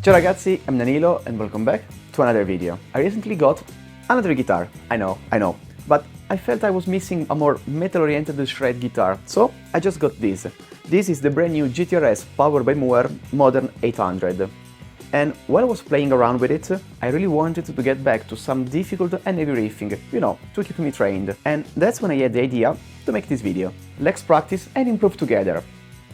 Ciao ragazzi, I'm Danilo and welcome back to another video. I recently got another guitar. I know, but I felt I was missing a more metal-oriented shred guitar, so I just got this. This is the brand new GTRS powered by Moore Modern 800. And while I was playing around with it, I really wanted to get back to some difficult and heavy riffing, to keep me trained. And that's when I had the idea to make this video. Let's practice and improve together.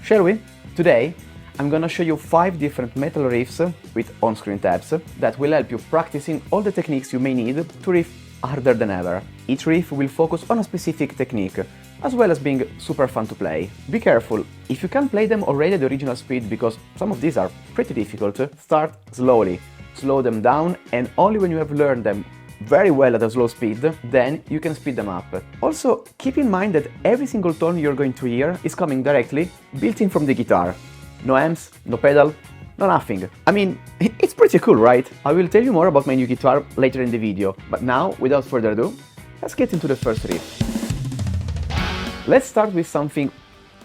Shall we? Today, I'm gonna show you 5 different metal riffs with on-screen tabs that will help you practicing all the techniques you may need to riff harder than ever. Each riff will focus on a specific technique, as well as being super fun to play. Be careful, if you can't play them already at the original speed, because some of these are pretty difficult, start slowly. Slow them down, and only when you have learned them very well at a slow speed, then you can speed them up. Also, keep in mind that every single tone you're going to hear is coming directly built in from the guitar. No amps, no pedal, no nothing. I mean, it's pretty cool, right? I will tell you more about my new guitar later in the video, but now, without further ado, let's get into the first riff. Let's start with something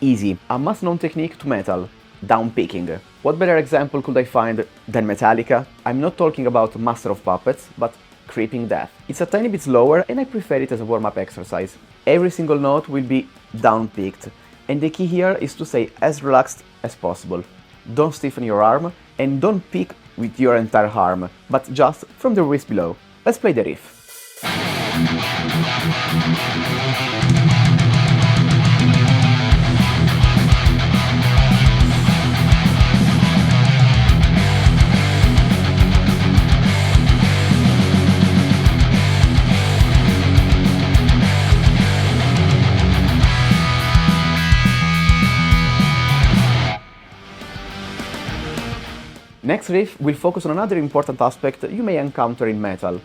easy, a must-known technique to metal, down-picking. What better example could I find than Metallica? I'm not talking about Master of Puppets, but Creeping Death. It's a tiny bit slower and I prefer it as a warm-up exercise. Every single note will be down-picked, and the key here is to stay as relaxed as possible. Don't stiffen your arm and don't pick with your entire arm, but just from the wrist below. Let's play the riff. Next riff will focus on another important aspect you may encounter in metal: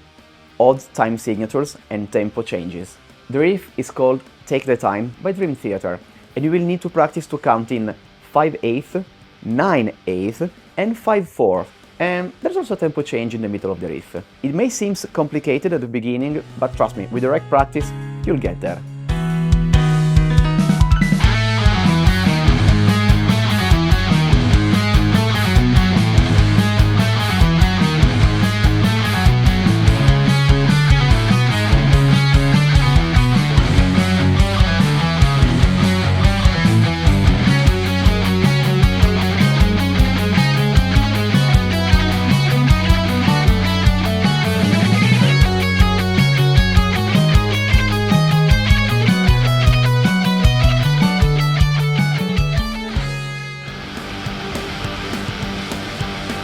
odd time signatures and tempo changes. The riff is called Take the Time by Dream Theater, and you will need to practice to count in 5/8, 9/8 and 5/4. And there's also a tempo change in the middle of the riff. It may seem complicated at the beginning, but trust me, with the right practice, you'll get there.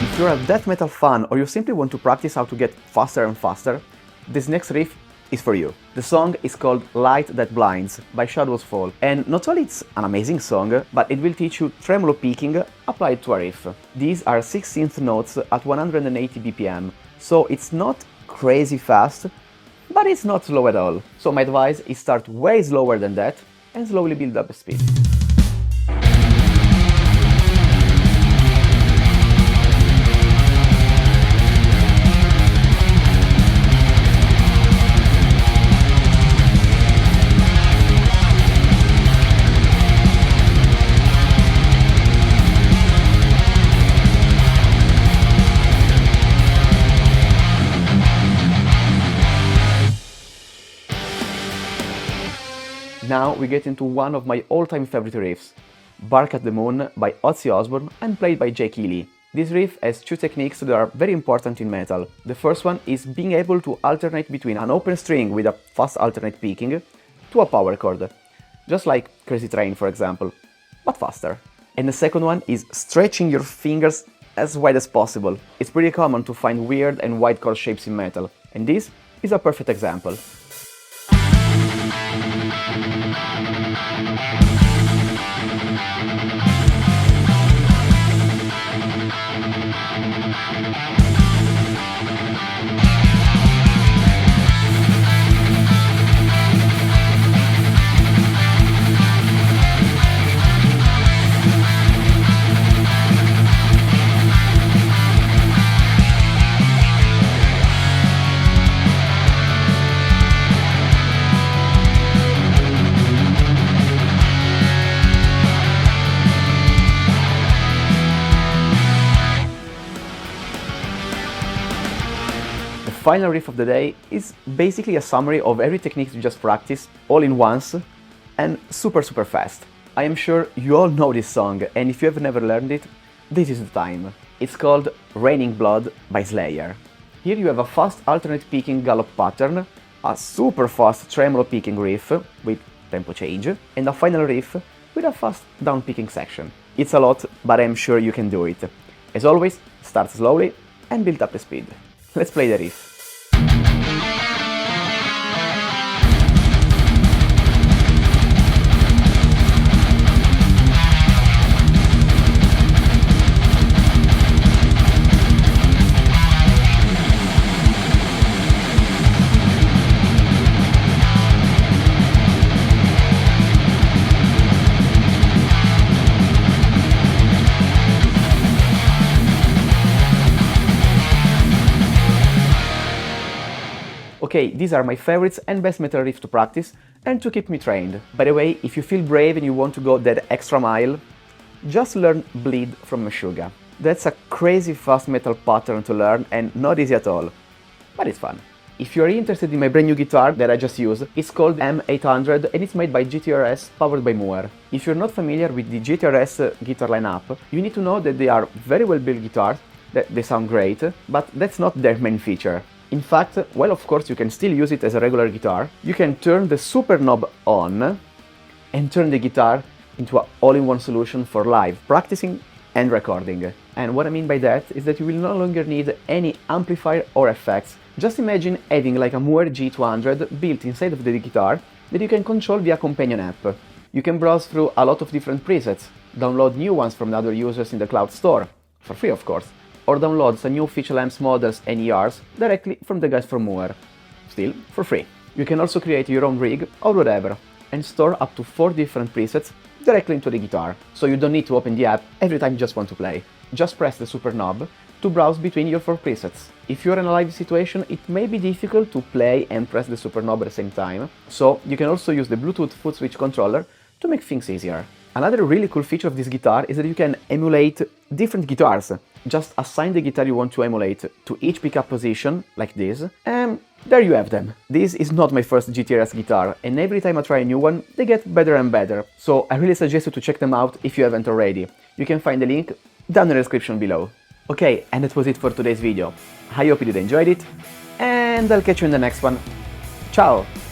If you're a death metal fan or you simply want to practice how to get faster and faster, this next riff is for you. The song is called Light That Blinds by Shadows Fall, and not only it's an amazing song, but it will teach you tremolo picking applied to a riff. These are 16th notes at 180 BPM, so it's not crazy fast, but it's not slow at all. So my advice is start way slower than that and slowly build up the speed. Now we get into one of my all-time favorite riffs, Bark at the Moon by Ozzy Osbourne and played by Jake Healy. This riff has 2 techniques that are very important in metal. The first one is being able to alternate between an open string with a fast alternate picking to a power chord, just like Crazy Train for example, but faster. And the second one is stretching your fingers as wide as possible. It's pretty common to find weird and wide chord shapes in metal, and this is a perfect example. final riff of the day is basically a summary of every technique you just practiced all in once and super fast. I am sure you all know this song, and if you have never learned it, this is the time. It's called Raining Blood by Slayer. Here you have a fast alternate picking gallop pattern, a super fast tremolo picking riff with tempo change, and a final riff with a fast down picking section. It's a lot, but I'm sure you can do it. As always, start slowly and build up the speed. Let's play the riff. Okay, these are my favorites and best metal riffs to practice and to keep me trained. By the way, if you feel brave and you want to go that extra mile, just learn Bleed from Meshuggah. That's a crazy fast metal pattern to learn and not easy at all, but it's fun. If you're interested in my brand new guitar that I just used, it's called M800 and it's made by GTRS, powered by Moore. If you're not familiar with the GTRS guitar lineup, you need to know that they are very well built guitars, that they sound great, but that's not their main feature. In fact, while of course you can still use it as a regular guitar, you can turn the super knob on and turn the guitar into an all-in-one solution for live practicing and recording. And what I mean by that is that you will no longer need any amplifier or effects. Just imagine having like a Moore G200 built inside of the guitar that you can control via companion app. You can browse through a lot of different presets, download new ones from other users in the cloud store, for free of course, or download some new official amps models and ERs directly from the guys from Moore, still for free. You can also create your own rig or whatever, and store up to 4 different presets directly into the guitar, so you don't need to open the app every time you just want to play. Just press the super knob to browse between your 4 presets. If you're in a live situation, it may be difficult to play and press the super knob at the same time, so you can also use the Bluetooth foot switch controller to make things easier. Another really cool feature of this guitar is that you can emulate different guitars. Just assign the guitar you want to emulate to each pickup position, like this, and there you have them. This is not my first GTRS guitar, and every time I try a new one, they get better and better, so I really suggest you to check them out if you haven't already. You can find the link down in the description below. Okay, and that was it for today's video. I hope you did enjoy it, and I'll catch you in the next one. Ciao!